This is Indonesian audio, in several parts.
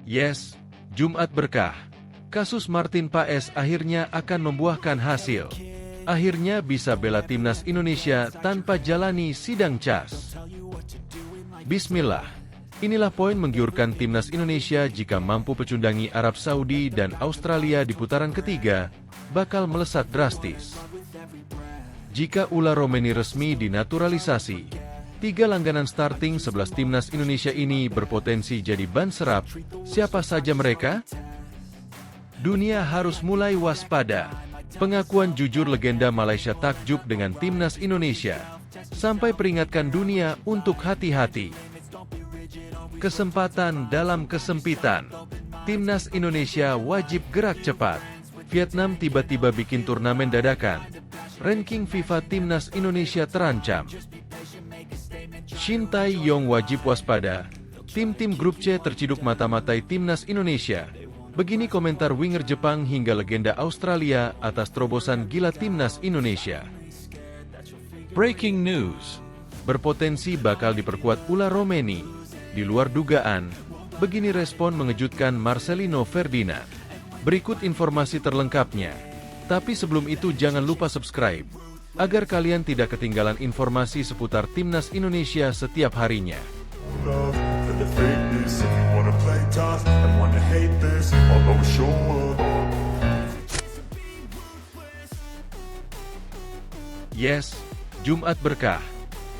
Yes, Jumat berkah. Kasus Martin Paes akhirnya akan membuahkan hasil. Akhirnya bisa bela timnas Indonesia tanpa jalani sidang CAS. Bismillah. Inilah poin menggiurkan timnas Indonesia jika mampu pecundangi Arab Saudi dan Australia di putaran ketiga, bakal melesat drastis. Jika Ula Romeni resmi dinaturalisasi, 3 langganan starting 11 timnas Indonesia ini berpotensi jadi ban serap. Siapa saja mereka? Dunia harus mulai waspada. Pengakuan jujur legenda Malaysia takjub dengan timnas Indonesia. Sampai peringatkan dunia untuk hati-hati. Kesempatan dalam kesempitan. Timnas Indonesia wajib gerak cepat. Vietnam tiba-tiba bikin turnamen dadakan. Ranking FIFA timnas Indonesia terancam. Shin Tae-yong wajib waspada. Tim-tim grup C terciduk mata-matai timnas Indonesia. Begini komentar winger Jepang hingga legenda Australia atas terobosan gila timnas Indonesia. Breaking news. Berpotensi bakal diperkuat Ula Romeni. Di luar dugaan, begini respon mengejutkan Marcelino Ferdinand. Berikut informasi terlengkapnya. Tapi sebelum itu jangan lupa subscribe, agar kalian tidak ketinggalan informasi seputar timnas Indonesia setiap harinya. Yes, Jumat berkah.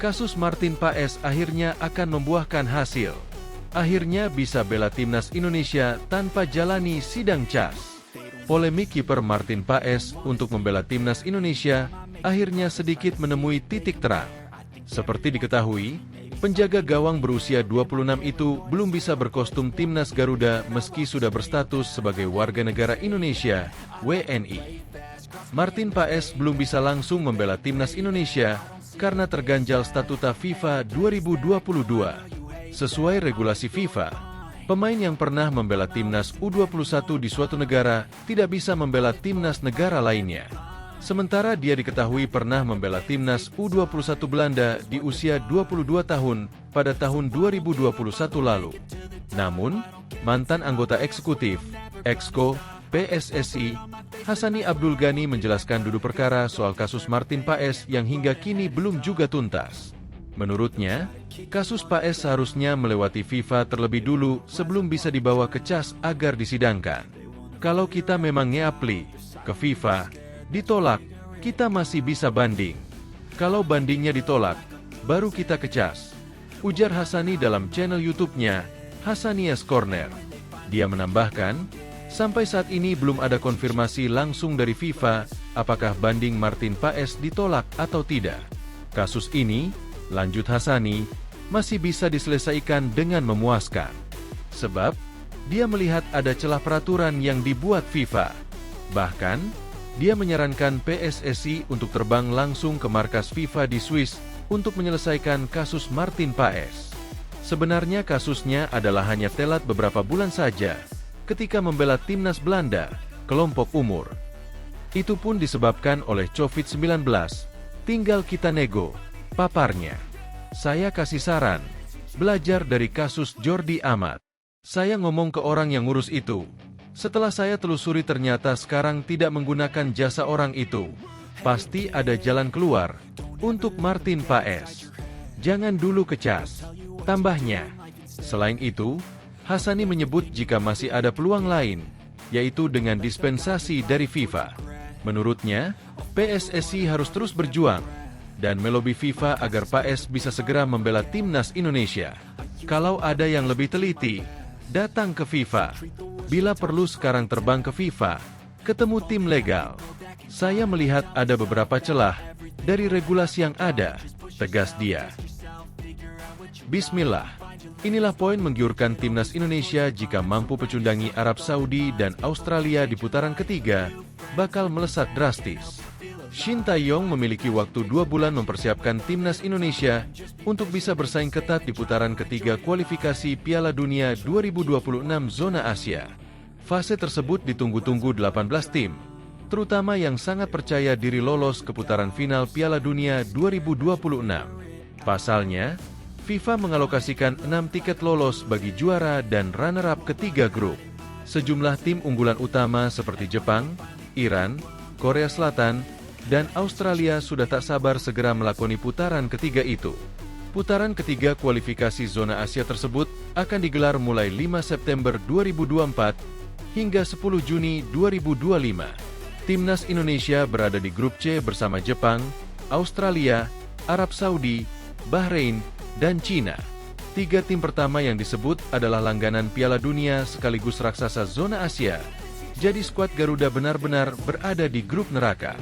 Kasus Martin Paes akhirnya akan membuahkan hasil. Akhirnya bisa bela timnas Indonesia tanpa jalani sidang CAS. Polemik kiper Martin Paes untuk membela timnas Indonesia akhirnya sedikit menemui titik terang. Seperti diketahui, penjaga gawang berusia 26 itu belum bisa berkostum timnas Garuda meski sudah berstatus sebagai warga negara Indonesia, WNI. Martin Paes belum bisa langsung membela timnas Indonesia karena terganjal statuta FIFA 2022. Sesuai regulasi FIFA, pemain yang pernah membela timnas U21 di suatu negara tidak bisa membela timnas negara lainnya. Sementara dia diketahui pernah membela timnas U21 Belanda di usia 22 tahun pada tahun 2021 lalu. Namun, mantan anggota eksekutif, Exco, PSSI, Hassani Abdul Ghani menjelaskan duduk perkara soal kasus Martin Paes yang hingga kini belum juga tuntas. Menurutnya, kasus Paes seharusnya melewati FIFA terlebih dulu sebelum bisa dibawa ke CAS agar disidangkan. Kalau kita memang ngeapli ke FIFA, ditolak, kita masih bisa banding. Kalau bandingnya ditolak, baru kita ke CAS. Ujar Hassani dalam channel YouTube-nya, Hassania's Corner. Dia menambahkan, sampai saat ini belum ada konfirmasi langsung dari FIFA, apakah banding Martin Paes ditolak atau tidak. Kasus ini, lanjut Hassani, masih bisa diselesaikan dengan memuaskan. Sebab, dia melihat ada celah peraturan yang dibuat FIFA. Bahkan, dia menyarankan PSSI untuk terbang langsung ke markas FIFA di Swiss untuk menyelesaikan kasus Martin Paes. Sebenarnya kasusnya adalah hanya telat beberapa bulan saja ketika membela timnas Belanda, kelompok umur. Itu pun disebabkan oleh COVID-19. Tinggal kita nego, paparnya. Saya kasih saran, belajar dari kasus Jordi Amat. Saya ngomong ke orang yang ngurus itu. Setelah saya telusuri ternyata sekarang tidak menggunakan jasa orang itu. Pasti ada jalan keluar untuk Martin Paes. Jangan dulu ke CAS. Tambahnya, selain itu, Hassani menyebut jika masih ada peluang lain, yaitu dengan dispensasi dari FIFA. Menurutnya, PSSI harus terus berjuang dan melobi FIFA agar Paes bisa segera membela timnas Indonesia. Kalau ada yang lebih teliti, datang ke FIFA. Bila perlu sekarang terbang ke FIFA, ketemu tim legal. Saya melihat ada beberapa celah dari regulasi yang ada, tegas dia. Bismillah. Inilah poin menggiurkan timnas Indonesia jika mampu pecundangi Arab Saudi dan Australia di putaran ketiga, bakal melesat drastis. Shin Tae-yong memiliki waktu 2 bulan mempersiapkan timnas Indonesia untuk bisa bersaing ketat di putaran ketiga kualifikasi Piala Dunia 2026 zona Asia. Fase tersebut ditunggu-tunggu 18 tim, terutama yang sangat percaya diri lolos ke putaran final Piala Dunia 2026. Pasalnya, FIFA mengalokasikan 6 tiket lolos bagi juara dan runner-up ketiga grup. Sejumlah tim unggulan utama seperti Jepang, Iran, Korea Selatan, dan Australia sudah tak sabar segera melakoni putaran ketiga itu. Putaran ketiga kualifikasi zona Asia tersebut akan digelar mulai 5 September 2024 hingga 10 Juni 2025. Timnas Indonesia berada di grup C bersama Jepang, Australia, Arab Saudi, Bahrain, dan Cina. 3 tim pertama yang disebut adalah langganan Piala Dunia sekaligus raksasa zona Asia. Jadi skuad Garuda benar-benar berada di grup neraka.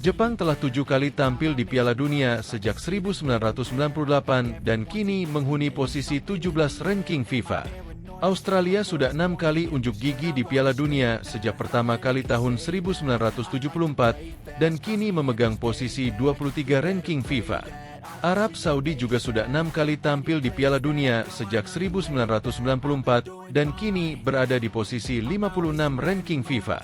Jepang telah 7 kali tampil di Piala Dunia sejak 1998 dan kini menghuni posisi 17 ranking FIFA. Australia sudah 6 kali unjuk gigi di Piala Dunia sejak pertama kali tahun 1974 dan kini memegang posisi 23 ranking FIFA. Arab Saudi juga sudah 6 kali tampil di Piala Dunia sejak 1994 dan kini berada di posisi 56 ranking FIFA.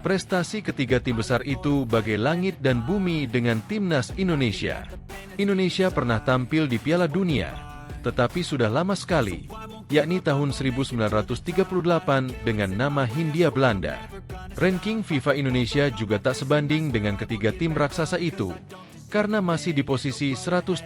Prestasi ketiga tim besar itu bagai langit dan bumi dengan timnas Indonesia. Indonesia pernah tampil di Piala Dunia, tetapi sudah lama sekali, yakni tahun 1938 dengan nama Hindia Belanda. Ranking FIFA Indonesia juga tak sebanding dengan ketiga tim raksasa itu, karena masih di posisi 134.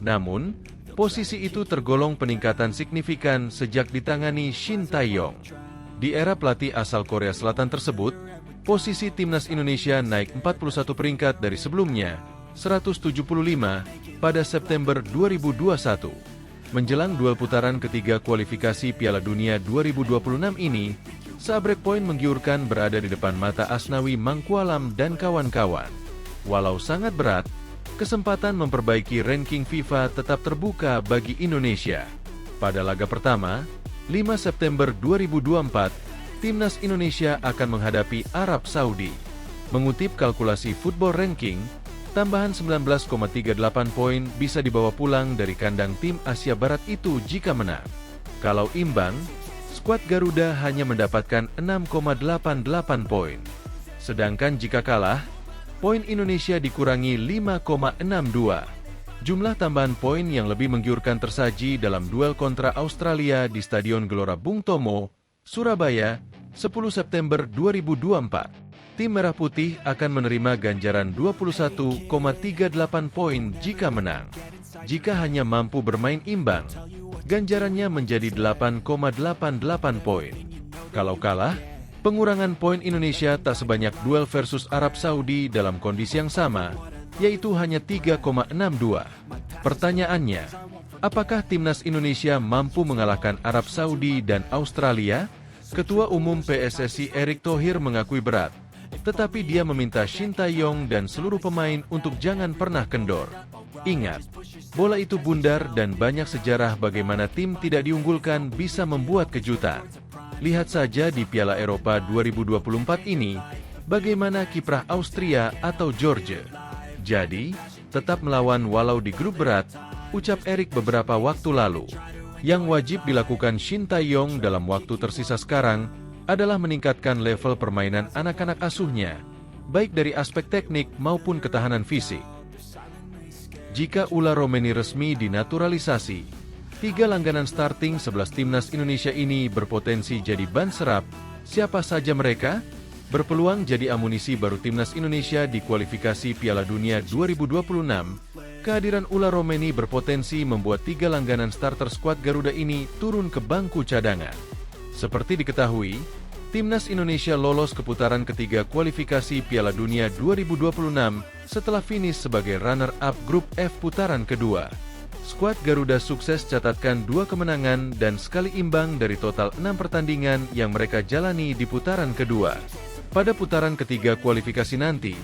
Namun, posisi itu tergolong peningkatan signifikan sejak ditangani Shin Tae-yong. Di era pelatih asal Korea Selatan tersebut, posisi timnas Indonesia naik 41 peringkat dari sebelumnya, 175, pada September 2021. Menjelang duel putaran ketiga kualifikasi Piala Dunia 2026 ini, seabrek poin menggiurkan berada di depan mata Asnawi Mangkualam dan kawan-kawan. Walau sangat berat, kesempatan memperbaiki ranking FIFA tetap terbuka bagi Indonesia. Pada laga pertama, 5 September 2024, timnas Indonesia akan menghadapi Arab Saudi. Mengutip kalkulasi Football Ranking, tambahan 19,38 poin bisa dibawa pulang dari kandang tim Asia Barat itu jika menang. Kalau imbang, skuad Garuda hanya mendapatkan 6,88 poin. Sedangkan jika kalah, poin Indonesia dikurangi 5,62. Jumlah tambahan poin yang lebih menggiurkan tersaji dalam duel kontra Australia di Stadion Gelora Bung Tomo, Surabaya, 10 September 2024. Tim Merah Putih akan menerima ganjaran 21,38 poin jika menang. Jika hanya mampu bermain imbang, ganjarannya menjadi 8,88 poin. Kalau kalah, pengurangan poin Indonesia tak sebanyak duel versus Arab Saudi dalam kondisi yang sama, yaitu hanya 3,62. Pertanyaannya, apakah timnas Indonesia mampu mengalahkan Arab Saudi dan Australia? Ketua Umum PSSI Erick Thohir mengakui berat, tetapi dia meminta Shin Tae-yong dan seluruh pemain untuk jangan pernah kendor. Ingat, bola itu bundar dan banyak sejarah bagaimana tim tidak diunggulkan bisa membuat kejutan. Lihat saja di Piala Eropa 2024 ini, bagaimana kiprah Austria atau Georgia. Jadi, tetap melawan walau di grup berat, ucap Erick beberapa waktu lalu. Yang wajib dilakukan Shin Tae-yong dalam waktu tersisa sekarang adalah meningkatkan level permainan anak-anak asuhnya, baik dari aspek teknik maupun ketahanan fisik. Jika Ula Romeni resmi dinaturalisasi, 3 langganan starting 11 timnas Indonesia ini berpotensi jadi ban serap. Siapa saja mereka? Berpeluang jadi amunisi baru timnas Indonesia di kualifikasi Piala Dunia 2026. Kehadiran Ula Romeni berpotensi membuat 3 langganan starter skuad Garuda ini turun ke bangku cadangan. Seperti diketahui, timnas Indonesia lolos ke putaran ketiga kualifikasi Piala Dunia 2026 setelah finish sebagai runner-up grup F putaran kedua. Skuad Garuda sukses catatkan 2 kemenangan dan sekali imbang dari total 6 pertandingan yang mereka jalani di putaran kedua. Pada putaran ketiga kualifikasi nanti,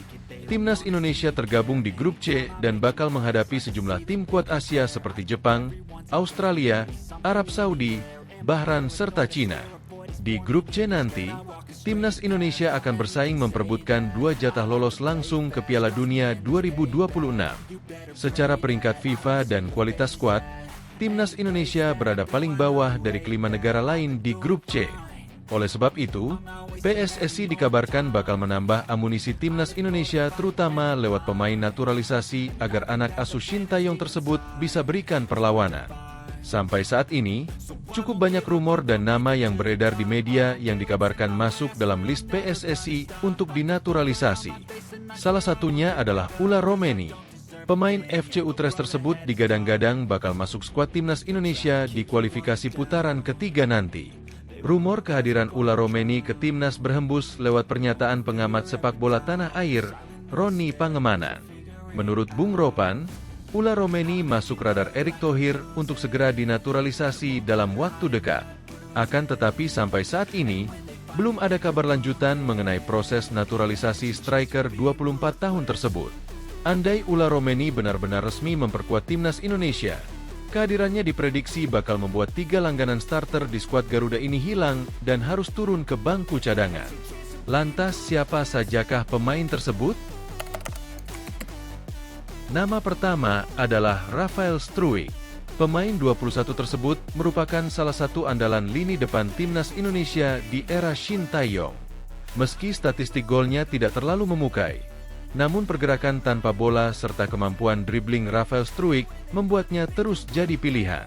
timnas Indonesia tergabung di grup C dan bakal menghadapi sejumlah tim kuat Asia seperti Jepang, Australia, Arab Saudi, Bahrain serta Cina. Di grup C nanti, timnas Indonesia akan bersaing memperebutkan 2 jatah lolos langsung ke Piala Dunia 2026. Secara peringkat FIFA dan kualitas skuad, timnas Indonesia berada paling bawah dari kelima negara lain di grup C. Oleh sebab itu, PSSI dikabarkan bakal menambah amunisi timnas Indonesia terutama lewat pemain naturalisasi agar anak asuh Shin Tae-yong tersebut bisa berikan perlawanan. Sampai saat ini, cukup banyak rumor dan nama yang beredar di media yang dikabarkan masuk dalam list PSSI untuk dinaturalisasi. Salah satunya adalah Ula Romeni. Pemain FC Utrecht tersebut digadang-gadang bakal masuk skuad timnas Indonesia di kualifikasi putaran ketiga nanti. Rumor kehadiran Ula Romeni ke timnas berhembus lewat pernyataan pengamat sepak bola tanah air, Roni Pangemana. Menurut Bung Ropan, Ula Romeni masuk radar Erick Thohir untuk segera dinaturalisasi dalam waktu dekat. Akan tetapi sampai saat ini, belum ada kabar lanjutan mengenai proses naturalisasi striker 24 tahun tersebut. Andai Ula Romeni benar-benar resmi memperkuat timnas Indonesia, kehadirannya diprediksi bakal membuat 3 langganan starter di skuad Garuda ini hilang dan harus turun ke bangku cadangan. Lantas siapa sajakah pemain tersebut? Nama pertama adalah Rafael Struijk. Pemain 21 tersebut merupakan salah satu andalan lini depan timnas Indonesia di era Shin Tae-yong. Meski statistik golnya tidak terlalu memukai, namun pergerakan tanpa bola serta kemampuan dribbling Rafael Struijk membuatnya terus jadi pilihan.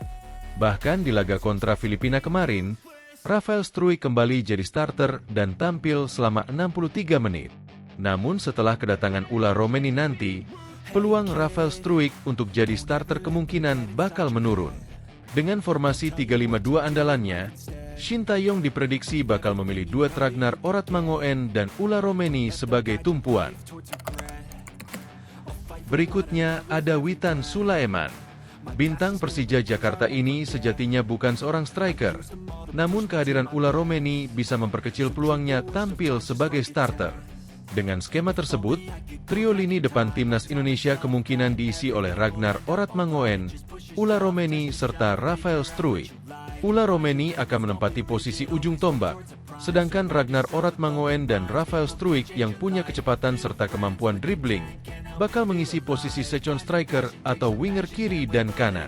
Bahkan di laga kontra Filipina kemarin, Rafael Struijk kembali jadi starter dan tampil selama 63 menit. Namun setelah kedatangan Ula Romeni nanti, peluang Rafael Struijk untuk jadi starter kemungkinan bakal menurun. Dengan formasi 3-5-2 andalannya, Shin Tae-yong diprediksi bakal memilih duet Ragnar Oratmangoen dan Ula Romeni sebagai tumpuan. Berikutnya ada Witan Sulaiman. Bintang Persija Jakarta ini sejatinya bukan seorang striker, namun kehadiran Ula Romeni bisa memperkecil peluangnya tampil sebagai starter. Dengan skema tersebut, trio lini depan timnas Indonesia kemungkinan diisi oleh Ragnar Oratmangoen, Ula Romeni, serta Rafael Struijk. Ula Romeni akan menempati posisi ujung tombak, sedangkan Ragnar Oratmangoen dan Rafael Struijk yang punya kecepatan serta kemampuan dribbling bakal mengisi posisi second striker atau winger kiri dan kanan.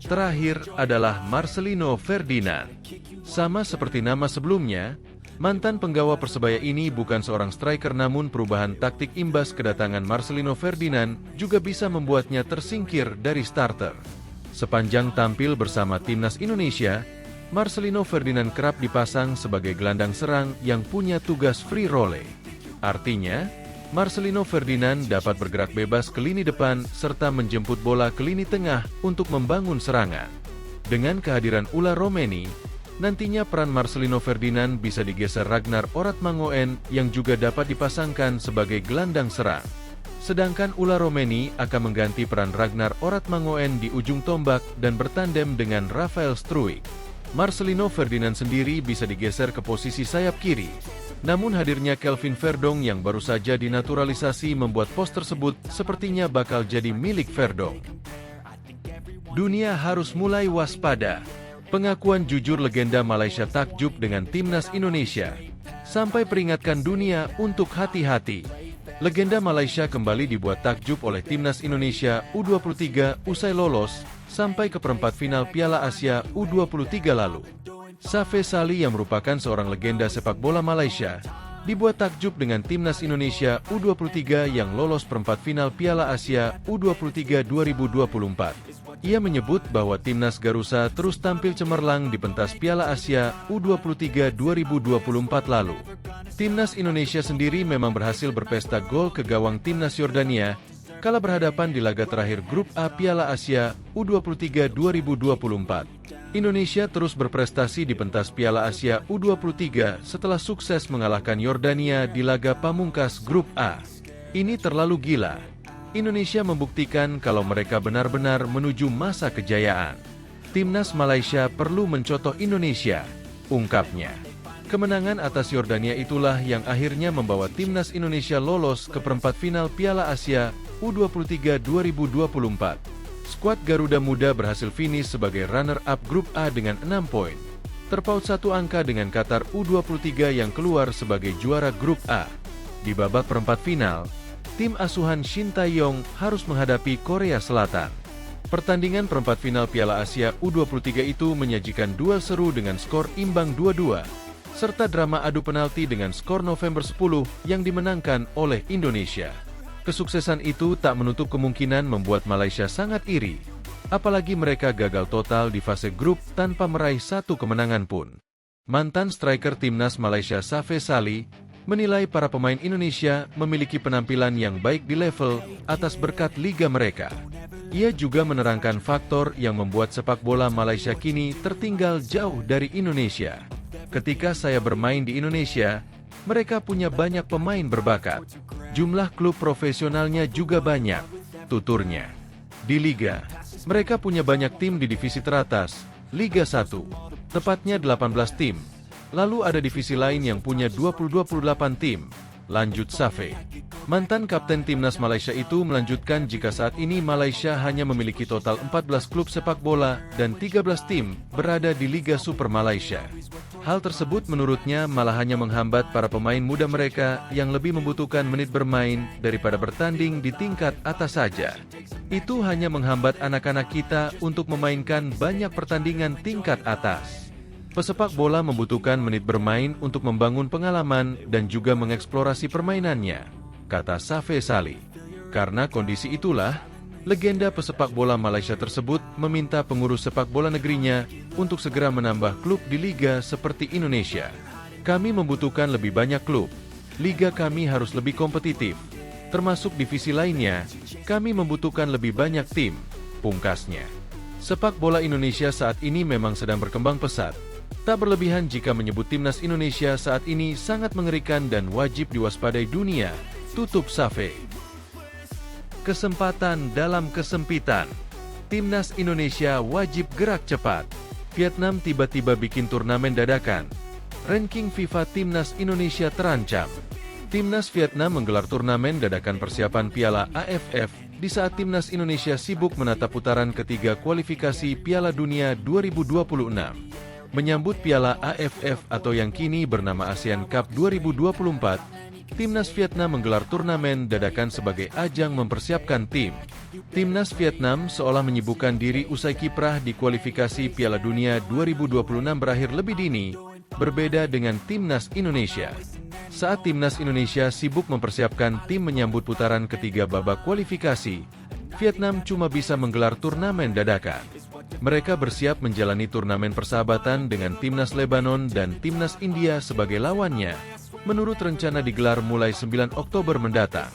Terakhir adalah Marcelino Ferdinand. Sama seperti nama sebelumnya, mantan penggawa Persebaya ini bukan seorang striker, namun perubahan taktik imbas kedatangan Marcelino Ferdinand juga bisa membuatnya tersingkir dari starter. Sepanjang tampil bersama timnas Indonesia, Marcelino Ferdinand kerap dipasang sebagai gelandang serang yang punya tugas free role. Artinya, Marcelino Ferdinand dapat bergerak bebas ke lini depan serta menjemput bola ke lini tengah untuk membangun serangan. Dengan kehadiran Ula Romeni, nantinya peran Marcelino Ferdinand bisa digeser Ragnar Oratmangoen yang juga dapat dipasangkan sebagai gelandang serang. Sedangkan Ula Romeni akan mengganti peran Ragnar Oratmangoen di ujung tombak dan bertandem dengan Rafael Struijk. Marcelino Ferdinand sendiri bisa digeser ke posisi sayap kiri. Namun hadirnya Kelvin Verdong yang baru saja dinaturalisasi membuat pos tersebut sepertinya bakal jadi milik Verdong. Dunia harus mulai waspada. Pengakuan jujur legenda Malaysia takjub dengan timnas Indonesia. Sampai peringatkan dunia untuk hati-hati. Legenda Malaysia kembali dibuat takjub oleh timnas Indonesia U23 usai lolos sampai ke perempat final Piala Asia U23 lalu. Safe Sali yang merupakan seorang legenda sepak bola Malaysia, dibuat takjub dengan timnas Indonesia U23 yang lolos perempat final Piala Asia U23 2024. Ia menyebut bahwa timnas Garusa terus tampil cemerlang di pentas Piala Asia U23 2024 lalu. Timnas Indonesia sendiri memang berhasil berpesta gol ke gawang timnas Yordania kala berhadapan di laga terakhir Grup A Piala Asia U23 2024. Indonesia terus berprestasi di pentas Piala Asia U23 setelah sukses mengalahkan Yordania di laga pamungkas Grup A. Ini terlalu gila. Indonesia membuktikan kalau mereka benar-benar menuju masa kejayaan. Timnas Malaysia perlu mencontoh Indonesia, ungkapnya. Kemenangan atas Yordania itulah yang akhirnya membawa timnas Indonesia lolos ke perempat final Piala Asia U23 2024. Skuad Garuda Muda berhasil finish sebagai runner-up Grup A dengan 6 poin. Terpaut satu angka dengan Qatar U23 yang keluar sebagai juara Grup A. Di babak perempat final, tim asuhan Shin Tae-yong harus menghadapi Korea Selatan. Pertandingan perempat final Piala Asia U23 itu menyajikan duel seru dengan skor imbang 2-2, serta drama adu penalti dengan skor November 10 yang dimenangkan oleh Indonesia. Kesuksesan itu tak menutup kemungkinan membuat Malaysia sangat iri, apalagi mereka gagal total di fase grup tanpa meraih satu kemenangan pun. Mantan striker timnas Malaysia Safe Sali menilai para pemain Indonesia memiliki penampilan yang baik di level atas berkat liga mereka. Ia juga menerangkan faktor yang membuat sepak bola Malaysia kini tertinggal jauh dari Indonesia. Ketika saya bermain di Indonesia, mereka punya banyak pemain berbakat. Jumlah klub profesionalnya juga banyak, tuturnya. Di liga, mereka punya banyak tim di divisi teratas, Liga 1, tepatnya 18 tim. Lalu ada divisi lain yang punya 20-28 tim, lanjut Safe. Mantan kapten timnas Malaysia itu melanjutkan jika saat ini Malaysia hanya memiliki total 14 klub sepak bola dan 13 tim berada di Liga Super Malaysia. Hal tersebut menurutnya malah hanya menghambat para pemain muda mereka yang lebih membutuhkan menit bermain daripada bertanding di tingkat atas saja. Itu hanya menghambat anak-anak kita untuk memainkan banyak pertandingan tingkat atas. Pesepak bola membutuhkan menit bermain untuk membangun pengalaman dan juga mengeksplorasi permainannya, kata Safe Sali. Karena kondisi itulah, legenda pesepak bola Malaysia tersebut meminta pengurus sepak bola negerinya untuk segera menambah klub di liga seperti Indonesia. Kami membutuhkan lebih banyak klub. Liga kami harus lebih kompetitif. Termasuk divisi lainnya, kami membutuhkan lebih banyak tim, pungkasnya. Sepak bola Indonesia saat ini memang sedang berkembang pesat. Tak berlebihan jika menyebut timnas Indonesia saat ini sangat mengerikan dan wajib diwaspadai dunia, tutup Safe. Kesempatan dalam kesempitan. Timnas Indonesia wajib gerak cepat. Vietnam tiba-tiba bikin turnamen dadakan. Ranking FIFA Timnas Indonesia terancam. Timnas Vietnam menggelar turnamen dadakan persiapan Piala AFF di saat Timnas Indonesia sibuk menatap putaran ketiga kualifikasi Piala Dunia 2026. Menyambut Piala AFF atau yang kini bernama ASEAN Cup 2024, Timnas Vietnam menggelar turnamen dadakan sebagai ajang mempersiapkan tim. Timnas Vietnam seolah menyibukkan diri usai kiprah di kualifikasi Piala Dunia 2026 berakhir lebih dini, berbeda dengan Timnas Indonesia. Saat Timnas Indonesia sibuk mempersiapkan tim menyambut putaran ketiga babak kualifikasi, Vietnam cuma bisa menggelar turnamen dadakan. Mereka bersiap menjalani turnamen persahabatan dengan Timnas Lebanon dan Timnas India sebagai lawannya, menurut rencana digelar mulai 9 Oktober mendatang.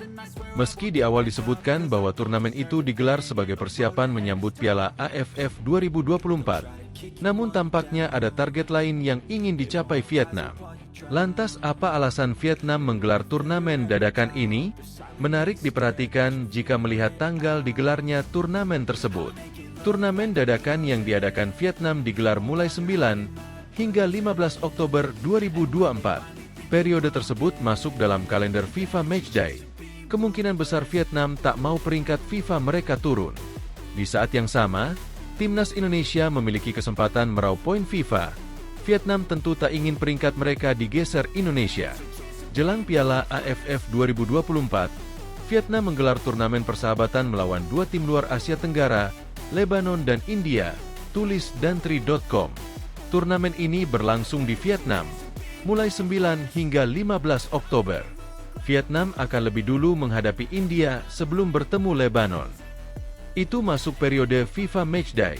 Meski di awal disebutkan bahwa turnamen itu digelar sebagai persiapan menyambut Piala AFF 2024, namun tampaknya ada target lain yang ingin dicapai Vietnam. Lantas apa alasan Vietnam menggelar turnamen dadakan ini? Menarik diperhatikan jika melihat tanggal digelarnya turnamen tersebut. Turnamen dadakan yang diadakan Vietnam digelar mulai 9 hingga 15 Oktober 2024. Periode tersebut masuk dalam kalender FIFA Matchday. Kemungkinan besar Vietnam tak mau peringkat FIFA mereka turun. Di saat yang sama, Timnas Indonesia memiliki kesempatan meraup poin FIFA. Vietnam tentu tak ingin peringkat mereka digeser Indonesia. Jelang Piala AFF 2024, Vietnam menggelar turnamen persahabatan melawan dua tim luar Asia Tenggara, Lebanon dan India, tulis dantri.com. Turnamen ini berlangsung di Vietnam, mulai 9 hingga 15 Oktober. Vietnam akan lebih dulu menghadapi India sebelum bertemu Lebanon. Itu masuk periode FIFA Matchday,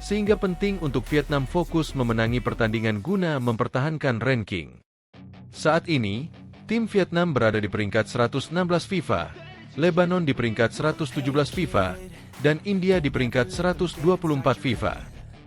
sehingga penting untuk Vietnam fokus memenangi pertandingan guna mempertahankan ranking. Saat ini, tim Vietnam berada di peringkat 116 FIFA, Lebanon di peringkat 117 FIFA, dan India di peringkat 124 FIFA.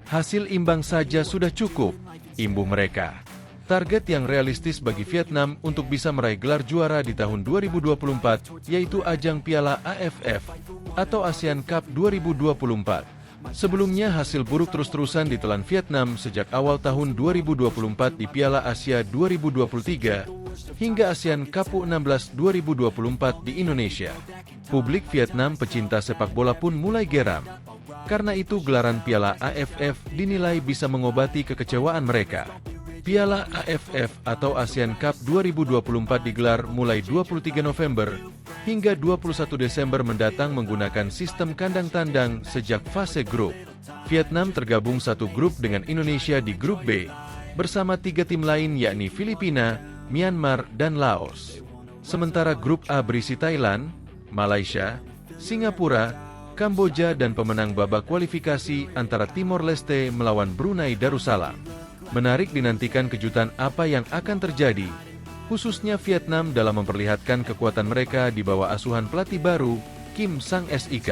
Hasil imbang saja sudah cukup, imbuh mereka. Target yang realistis bagi Vietnam untuk bisa meraih gelar juara di tahun 2024 yaitu ajang Piala AFF atau ASEAN Cup 2024. Sebelumnya hasil buruk terus-terusan ditelan Vietnam sejak awal tahun 2024 di Piala Asia 2023 hingga ASEAN Cup U16 2024 di Indonesia. Publik Vietnam pecinta sepak bola pun mulai geram. Karena itu gelaran Piala AFF dinilai bisa mengobati kekecewaan mereka. Piala AFF atau ASEAN Cup 2024 digelar mulai 23 November hingga 21 Desember mendatang menggunakan sistem kandang tandang sejak fase grup. Vietnam tergabung satu grup dengan Indonesia di grup B, bersama 3 tim lain yakni Filipina, Myanmar, dan Laos. Sementara grup A berisi Thailand, Malaysia, Singapura, Kamboja, dan pemenang babak kualifikasi antara Timor Leste melawan Brunei Darussalam. Menarik dinantikan kejutan apa yang akan terjadi, khususnya Vietnam dalam memperlihatkan kekuatan mereka di bawah asuhan pelatih baru, Kim Sang-sik.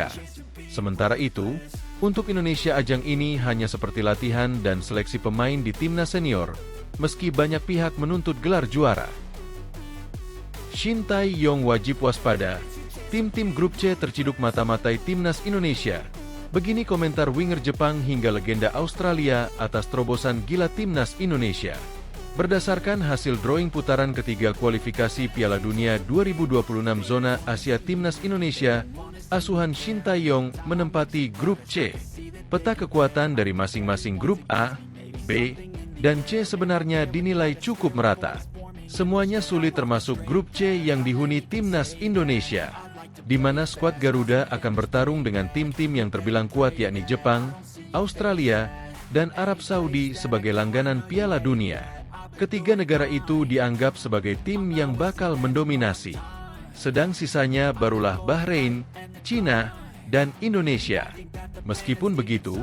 Sementara itu, untuk Indonesia ajang ini hanya seperti latihan dan seleksi pemain di timnas senior, meski banyak pihak menuntut gelar juara. Shin Tae-yong wajib waspada, tim-tim grup C terciduk mata-matai timnas Indonesia. Begini komentar winger Jepang hingga legenda Australia atas terobosan gila timnas Indonesia. Berdasarkan hasil drawing putaran ketiga kualifikasi Piala Dunia 2026 zona Asia timnas Indonesia, asuhan Shin Tae-yong menempati grup C. Peta kekuatan dari masing-masing grup A, B, dan C sebenarnya dinilai cukup merata. Semuanya sulit termasuk grup C yang dihuni timnas Indonesia, di mana skuad Garuda akan bertarung dengan tim-tim yang terbilang kuat yakni Jepang, Australia, dan Arab Saudi sebagai langganan Piala Dunia. Ketiga negara itu dianggap sebagai tim yang bakal mendominasi. Sedang sisanya barulah Bahrain, Cina, dan Indonesia. Meskipun begitu,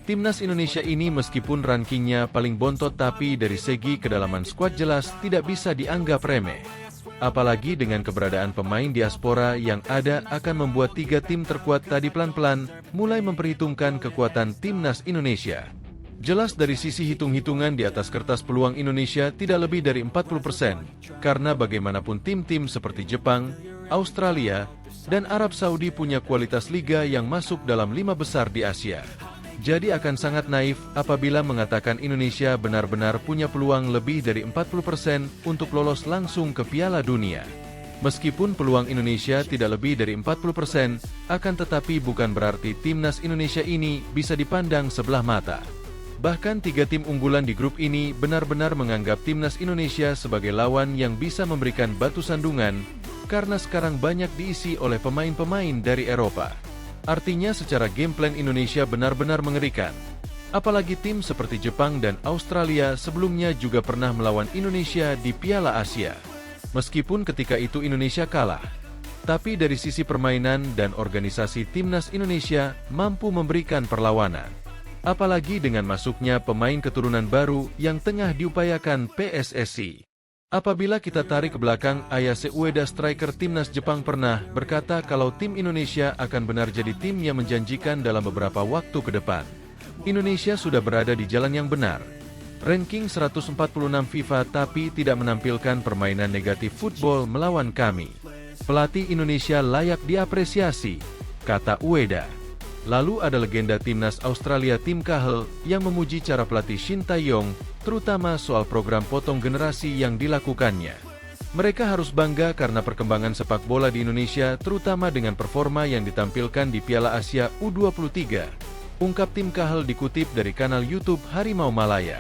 timnas Indonesia ini meskipun rankingnya paling bontot tapi dari segi kedalaman skuad jelas tidak bisa dianggap remeh. Apalagi dengan keberadaan pemain diaspora yang ada akan membuat 3 tim terkuat tadi pelan-pelan mulai memperhitungkan kekuatan timnas Indonesia. Jelas dari sisi hitung-hitungan di atas kertas peluang Indonesia tidak lebih dari 40%, karena bagaimanapun tim-tim seperti Jepang, Australia, dan Arab Saudi punya kualitas liga yang masuk dalam 5 besar di Asia. Jadi akan sangat naif apabila mengatakan Indonesia benar-benar punya peluang lebih dari 40% untuk lolos langsung ke Piala Dunia. Meskipun peluang Indonesia tidak lebih dari 40%, akan tetapi bukan berarti timnas Indonesia ini bisa dipandang sebelah mata. Bahkan 3 tim unggulan di grup ini benar-benar menganggap timnas Indonesia sebagai lawan yang bisa memberikan batu sandungan, karena sekarang banyak diisi oleh pemain-pemain dari Eropa. Artinya secara game plan Indonesia benar-benar mengerikan. Apalagi tim seperti Jepang dan Australia sebelumnya juga pernah melawan Indonesia di Piala Asia. Meskipun ketika itu Indonesia kalah, tapi dari sisi permainan dan organisasi timnas Indonesia mampu memberikan perlawanan. Apalagi dengan masuknya pemain keturunan baru yang tengah diupayakan PSSI. Apabila kita tarik ke belakang, Ayase Ueda striker timnas Jepang pernah berkata kalau tim Indonesia akan benar jadi tim yang menjanjikan dalam beberapa waktu ke depan. Indonesia sudah berada di jalan yang benar. Ranking 146 FIFA tapi tidak menampilkan permainan negatif football melawan kami. Pelatih Indonesia layak diapresiasi, kata Ueda. Lalu ada legenda timnas Australia Tim Cahill yang memuji cara pelatih Shin Tae-yong, terutama soal program potong generasi yang dilakukannya. Mereka harus bangga karena perkembangan sepak bola di Indonesia, terutama dengan performa yang ditampilkan di Piala Asia U23. Ungkap Tim Cahill dikutip dari kanal YouTube Harimau Malaya.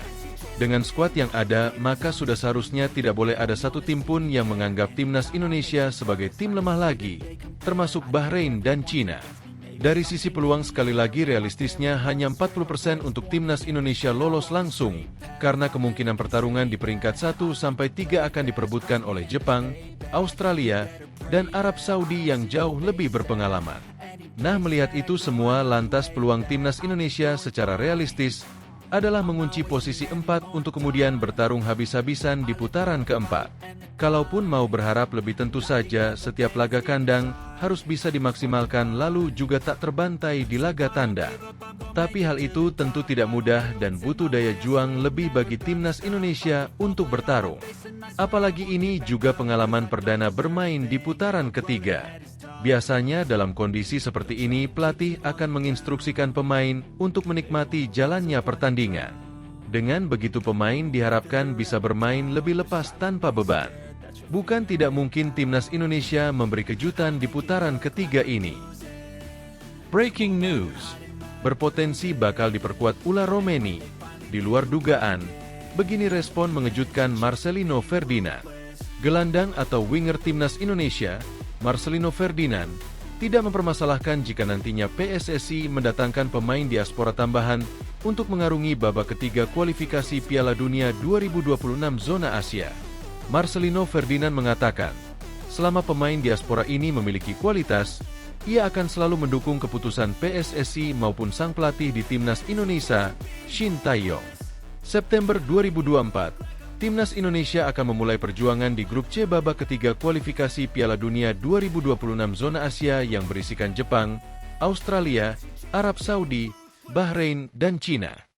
Dengan skuad yang ada, maka sudah seharusnya tidak boleh ada satu tim pun yang menganggap timnas Indonesia sebagai tim lemah lagi, termasuk Bahrain dan Cina. Dari sisi peluang sekali lagi realistisnya hanya 40% untuk timnas Indonesia lolos langsung, karena kemungkinan pertarungan di peringkat 1-3 akan diperebutkan oleh Jepang, Australia, dan Arab Saudi yang jauh lebih berpengalaman. Nah, melihat itu semua, lantas peluang timnas Indonesia secara realistis adalah mengunci posisi 4 untuk kemudian bertarung habis-habisan di putaran keempat. Kalaupun mau berharap lebih, tentu saja setiap laga kandang harus bisa dimaksimalkan lalu juga tak terbantai di laga tandang. Tapi hal itu tentu tidak mudah dan butuh daya juang lebih bagi timnas Indonesia untuk bertarung. Apalagi ini juga pengalaman perdana bermain di putaran ketiga. Biasanya dalam kondisi seperti ini pelatih akan menginstruksikan pemain untuk menikmati jalannya pertandingan. Dengan begitu pemain diharapkan bisa bermain lebih lepas tanpa beban. Bukan tidak mungkin timnas Indonesia memberi kejutan di putaran ketiga ini. Breaking news. Berpotensi bakal diperkuat Ula Romeni. Di luar dugaan, begini respon mengejutkan Marcelino Ferdinand. Gelandang atau winger timnas Indonesia Marcelino Ferdinand, tidak mempermasalahkan jika nantinya PSSI mendatangkan pemain diaspora tambahan untuk mengarungi babak ketiga kualifikasi Piala Dunia 2026 zona Asia. Marcelino Ferdinand mengatakan, selama pemain diaspora ini memiliki kualitas, ia akan selalu mendukung keputusan PSSI maupun sang pelatih di Timnas Indonesia, Shin Tae-yong. September 2024, Timnas Indonesia akan memulai perjuangan di grup C babak ketiga kualifikasi Piala Dunia 2026 zona Asia yang berisikan Jepang, Australia, Arab Saudi, Bahrain, dan Cina.